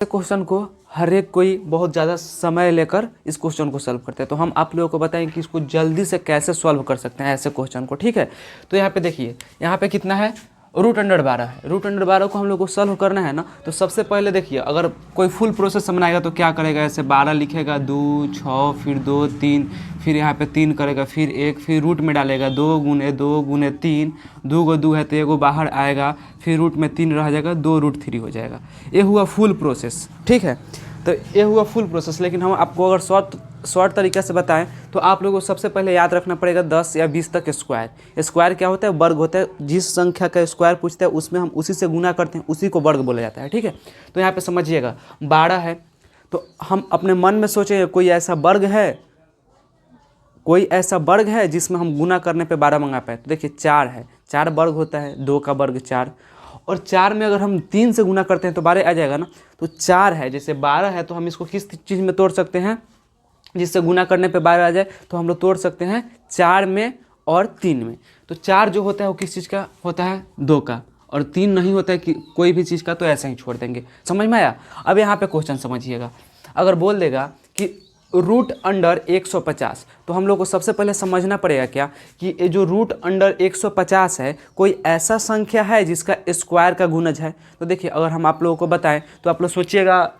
Question को हर एक कोई बहुत ज़्यादा समय लेकर इस क्वेश्चन को सॉल्व करते हैं, तो हम आप लोगों को बताएंगे कि इसको जल्दी से कैसे सॉल्व कर सकते हैं ऐसे क्वेश्चन को। ठीक है, तो यहाँ पे देखिए, यहाँ पे कितना है, √12 है। √12 को हम लोग को सॉल्व करना है ना, तो सबसे पहले देखिए, अगर कोई फुल प्रोसेस समझाएगा तो क्या करेगा, ऐसे 12 लिखेगा, 2 6 फिर 2 3, फिर यहाँ पे 3 करेगा, फिर 1, फिर रूट में डालेगा 2 × 2 × 3, 2 को 2 है तो एगो बाहर आएगा, फिर रूट में 3 रह जाएगा, 2√3 हो जाएगा। ये हुआ फुल प्रोसेस। ठीक है, तो ये हुआ फुल प्रोसेस। लेकिन हम आपको अगर शॉर्ट तरीके से बताएं तो आप लोगों को सबसे पहले याद रखना पड़ेगा 10 या 20 तक स्क्वायर। स्क्वायर क्या होता है, वर्ग होता है। जिस संख्या का स्क्वायर पूछता है उसमें हम उसी से गुना करते हैं, उसी को वर्ग बोला जाता है। ठीक है, तो यहाँ पे समझिएगा 12 है, तो हम अपने मन में सोचेंगे कोई ऐसा वर्ग है जिसमें हम गुना करने पे 12 मंगा पाए। तो देखिए 4 है, 4 वर्ग होता है, 2 का वर्ग 4, और 4 में अगर हम 3 से गुना करते हैं तो 12 आ जाएगा ना। तो 4 है, जैसे 12 है तो हम इसको किस चीज़ में तोड़ सकते हैं, जिससे गुना करने पे 12 आ जाए, तो हम लोग तोड़ सकते हैं 4 में और 3 में। तो 4 जो होता है वो किस चीज़ का होता है, 2 का, और 3 नहीं होता है कि कोई भी चीज़ का, तो ऐसा ही छोड़ देंगे। समझ में आया? अब यहाँ पे क्वेश्चन समझिएगा, अगर बोल देगा कि √150, तो हम लोग को सबसे पहले समझना पड़ेगा क्या कि ये जो √150 है, कोई ऐसा संख्या है जिसका स्क्वायर का गुणज है। तो देखिए, अगर हम आप लोगों को बताएं तो आप लोग सोचिएगा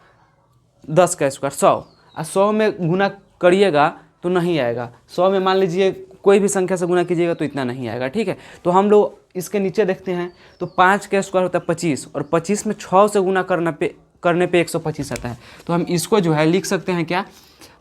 10 का स्क्वायर 100, और 100 में गुना करिएगा तो नहीं आएगा। 100 में मान लीजिए कोई भी संख्या से गुना कीजिएगा तो इतना नहीं आएगा। ठीक है, तो हम लोग इसके नीचे देखते हैं तो 5 का स्क्वायर होता है 25, और 25 में 6 से गुना करने पे 125 आता है। तो हम इसको जो है लिख सकते हैं क्या,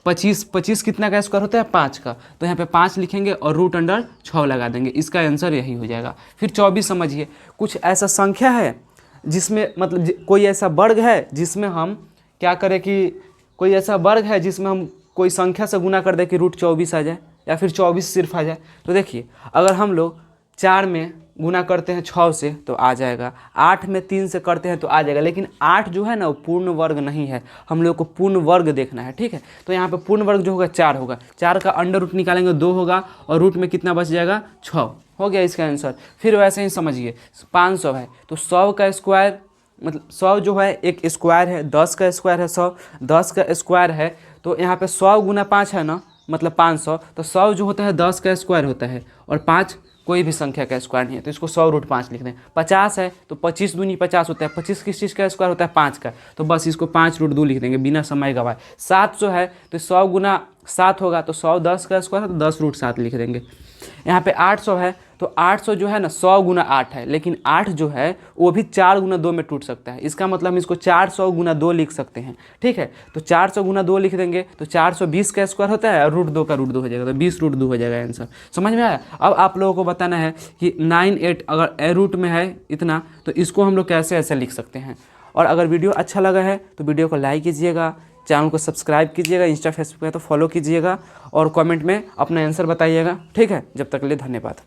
25 कितना का स्क्वायर होता है, 5 का, तो यहाँ पे 5 लिखेंगे और √6 लगा देंगे। इसका आंसर यही हो जाएगा। फिर 24 समझिए, कुछ ऐसा संख्या है जिसमें मतलब कोई ऐसा वर्ग है जिसमें हम क्या करें कि कोई ऐसा वर्ग है जिसमें हम कोई संख्या से गुना कर दें कि √24 आ जाए, या फिर 24 सिर्फ आ जाए। तो देखिए, अगर हम लोग 4 में गुना करते हैं 6 से तो आ जाएगा, 8 में 3 से करते हैं तो आ जाएगा, लेकिन 8 जो है ना वो पूर्ण वर्ग नहीं है, हम लोग को पूर्ण वर्ग देखना है। ठीक है, तो यहाँ पे पूर्ण वर्ग जो होगा 4 होगा, 4 का अंडर रूट निकालेंगे 2 होगा, और रूट में कितना बच जाएगा, 6 हो गया इसका आंसर। फिर वैसे ही समझिए 500 है, तो 100 का स्क्वायर मतलब 100 जो है एक स्क्वायर है, 10 का स्क्वायर है 100, 10 का स्क्वायर है, तो यहाँ पे 100 × 5 है ना, मतलब 500, तो 100 जो होता है 10 का स्क्वायर होता है, और 5 कोई भी संख्या का स्क्वायर नहीं है, तो इसको 100√5 लिख दें। 50 है तो 25 दूनी 50 होता है, 25 किस चीज़ का स्क्वायर होता है, 5 का, तो बस इसको 5√2 लिख देंगे बिना समय गवाए। 700 है तो 100 × 7 होगा, तो 100 10 का स्क्वायर है तो 10√7 लिख देंगे। यहाँ पे 800 है, तो 800 जो है ना 100 × 8 है, लेकिन 8 जो है वो भी 4 × 2 में टूट सकता है। इसका मतलब हम इसको 400 × 2 लिख सकते हैं। ठीक है, तो 400 × 2 लिख देंगे, तो 420 का स्क्वायर होता है, और √2 का √2 हो जाएगा, तो 20√2 हो जाएगा आंसर। समझ में आया? अब आप लोगों को बताना है कि 9 8 अगर ए रूट में है इतना, तो इसको हम लोग कैसे ऐसे लिख सकते हैं। और अगर वीडियो अच्छा लगा है तो वीडियो को लाइक कीजिएगा, चैनल को सब्सक्राइब कीजिएगा, इंस्टा फेसबुक है तो फॉलो कीजिएगा, और कमेंट में अपना आंसर बताइएगा। ठीक है, जब तक के लिए धन्यवाद।